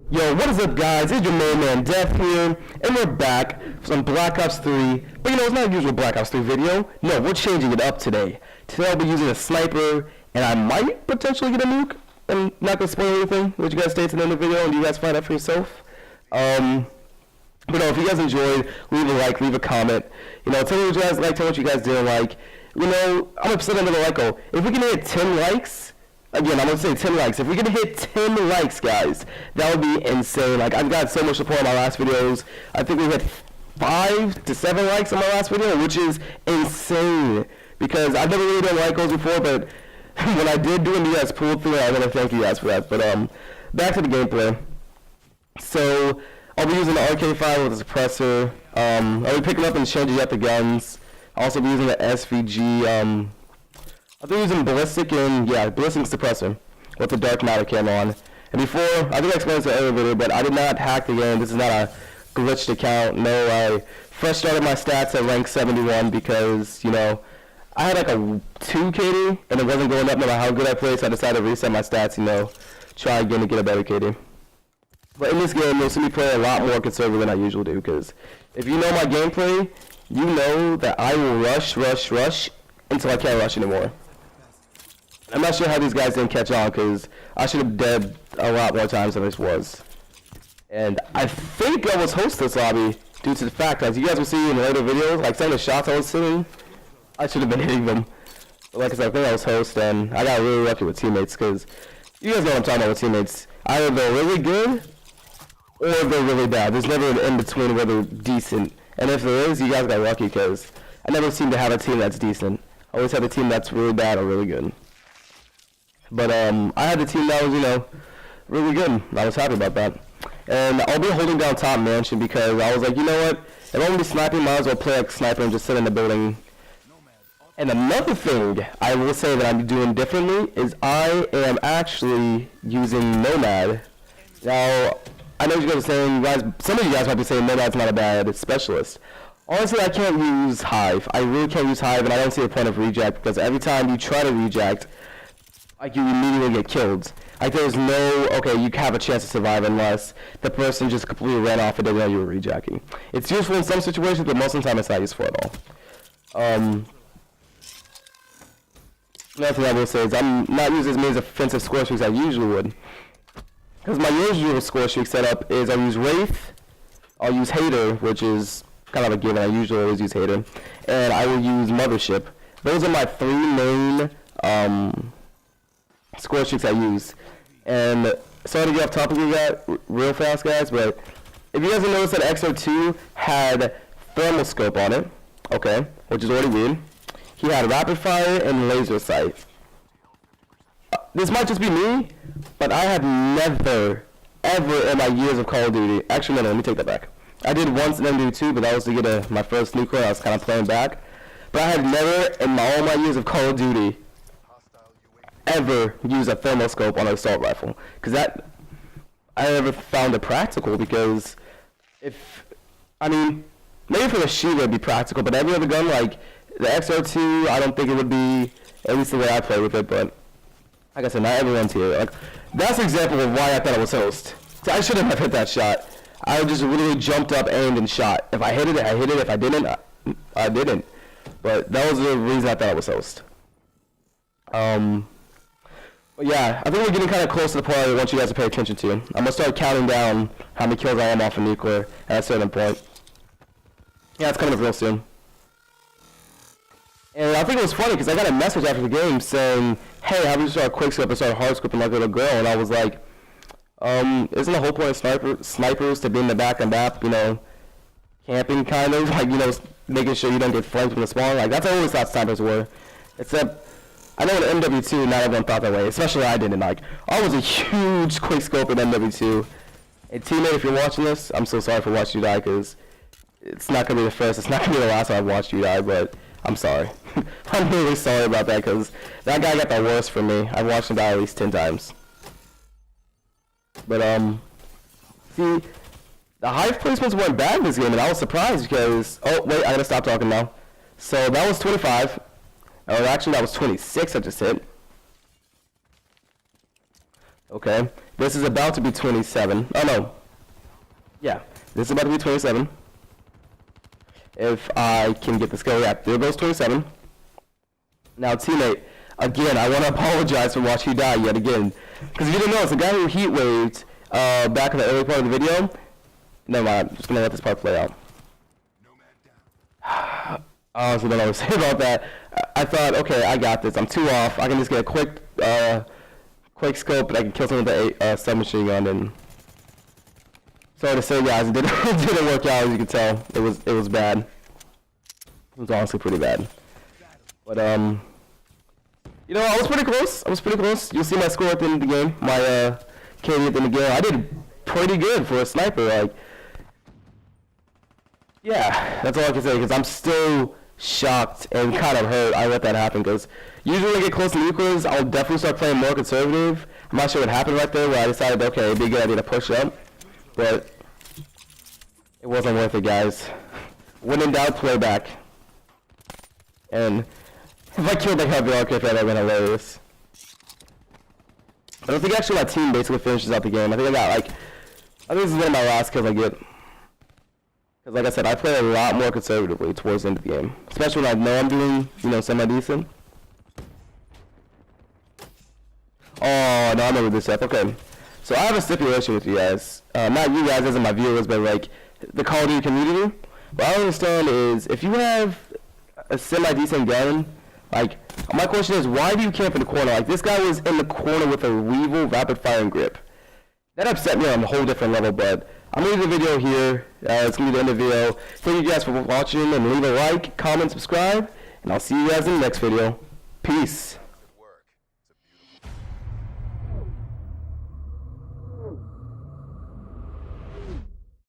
Yo, what is up, guys? It's your main man Death here, and we're back for some Black Ops 3. But you know, it's not a usual Black Ops 3 video. No, we're changing it up today. Today I'll be using a sniper, and I might potentially get a nuke. I'm not gonna spoil anything. Let you guys stay to the end of the video, and you guys find out for yourself. But no, if you guys enjoyed, leave a like, leave a comment. You know, tell me what you guys like, tell me what you guys didn't like. You know, I'm upset under the like. Oh, if we can hit 10 likes. Again, I'm going to say 10 likes. If we can hit 10 likes, guys, that would be insane. Like, I've got so much support on my last videos. I think we hit 5 to 7 likes on my last video, which is insane. Because I've never really done like goals before, but when I did do them, you guys pulled through, I want to thank you guys for that. But, back to the gameplay. So, I'll be using the RK5 with a suppressor. I'll be picking up and changing up the guns. I'll also be using the SVG, I've been using ballistic suppressor with the dark matter cam on. And before, I think I explained this in the video, but I did not hack the game. This is not a glitched account. No, I first started my stats at rank 71 because, you know, I had like a 2 KD and it wasn't going up no matter how good I played, so I decided to reset my stats, you know, try again to get a better KD. But in this game, you'll see me play a lot more conservative than I usually do, because if you know my gameplay, you know that I will rush until I can't rush anymore. I'm not sure how these guys didn't catch on, because I should have dead a lot more times than this was. And I think I was host this lobby due to the fact that, as you guys will see in later videos, like some of the shots I was hitting, I should have been hitting them. But like I said, I think I was host, and I got really lucky with teammates, because you guys know what I'm talking about with teammates. Either they're really good, or they're really bad. There's never an in-between where they're decent. And if there is, you guys got lucky, because I never seem to have a team that's decent. I always have a team that's really bad or really good. But I had the team that was, you know, really good. I was happy about that. And I'll be holding down top mansion because I was like, you know what? If I'm going to be sniping, might as well play like sniper and just sit in the building. And another thing I will say that I'm doing differently is I am actually using Nomad. Now, I know you guys are saying, some of you guys might be saying Nomad's not a bad specialist. Honestly, I can't use Hive. I really can't use Hive, and I don't see the point of reject because every time you try to reject, like, you immediately get killed. Like, there's no, okay, you have a chance to survive unless the person just completely ran off and didn't know you were rejecting. It's useful in some situations, but most of the time it's not useful at all. Another thing I will say is I'm not using as many offensive score streaks as I usually would. Because my usual score streak setup is I use Wraith, I'll use Hater, which is kind of a given, I usually always use Hater, and I will use Mothership. Those are my 3 main, score streaks I use. And sorry to get off topic of that real fast, guys, but if you guys have noticed that XO2 had thermal scope on it, okay, which is already weird. He had rapid fire and laser sight. This might just be me, but I have never, ever in my years of Call of Duty, actually no, let me take that back. I did once in MW2, but that was to get my first nuclear. I was kind of playing back. But I had never in all my years of Call of Duty ever use a thermoscope on an assault rifle, because that I never found it practical. Because I mean, maybe for the Shiva it'd be practical, but every other gun like the XR2, I don't think it would be, at least the way I play with it. But like I said, not everyone's here. Like, that's an example of why I thought I was host. So I shouldn't have hit that shot. I just literally jumped up, aimed, and shot. If I hit it, I hit it. If I didn't, I didn't. But that was the reason I thought I was host. But yeah, I think we're getting kind of close to the point I want you guys to pay attention to. I'm going to start counting down how many kills I am off of nuclear at a certain point. Yeah, it's coming up real soon. And I think it was funny because I got a message after the game saying, hey, how do you start quickscope and start hardscoping like a little girl? And I was like, isn't the whole point of snipers to be in the back and map, you know, camping kind of, like, you know, making sure you don't get flanked from the spawn? Like, that's what I always thought snipers were. Except, I know in MW2, not everyone thought that way, especially I didn't. Like, I was a huge quickscope in MW2. And teammate, if you're watching this, I'm so sorry for watching you die, because it's not going to be the first, it's not going to be the last time I've watched you die, but I'm sorry. I'm really sorry about that, because that guy got the worst from me. I've watched him die at least 10 times. But, see, the Hive placements weren't bad in this game, and I was surprised because, oh, wait, I gotta stop talking now. So, that was 25. Or actually, that was 26 I just hit. Okay, this is about to be 27. Oh no. Yeah, this is about to be 27. If I can get this go, yeah, there goes 27. Now, teammate, again, I want to apologize for watching you die yet again. Because if you didn't know, it's the guy who heat waved back in the early part of the video. Never mind, I'm just going to let this part play out. I honestly don't know what to say about that. I thought, okay, I got this. I'm too off. I can just get a quick scope and I can kill someone with a submachine gun. And sorry to say, guys, it didn't work out, as you can tell. It was bad. It was honestly pretty bad. But, you know, I was pretty close. You'll see my score at the end of the game. My, KD at the end of the game. I did pretty good for a sniper. Like, yeah, that's all I can say, because I'm still shocked and kind of hurt I let that happen, because usually when I get close to nuclears, I'll definitely start playing more conservative. I'm not sure what happened right there, where I decided, okay, it'd be a good idea to push up, but it wasn't worth it, guys. When in doubt, play back. And if I killed that heavy archer, that would have been hilarious. I don't think actually my team basically finishes out the game. I think I think this is one of my last kills I get. Because like I said, I play a lot more conservatively towards the end of the game. Especially when I know I'm doing, you know, semi-decent. Oh, no, I remember this stuff. Okay. So I have a stipulation with you guys. Not you guys as in my viewers, but like the Call of Duty community. What I don't understand is, if you have a semi-decent gun, like, my question is, why do you camp in the corner? Like, this guy was in the corner with a Weevil rapid firing grip. That upset me on a whole different level, but I'm going to leave the video here. It's going to be the end of the video. Thank you guys for watching, and leave a like, comment, subscribe, and I'll see you guys in the next video. Peace.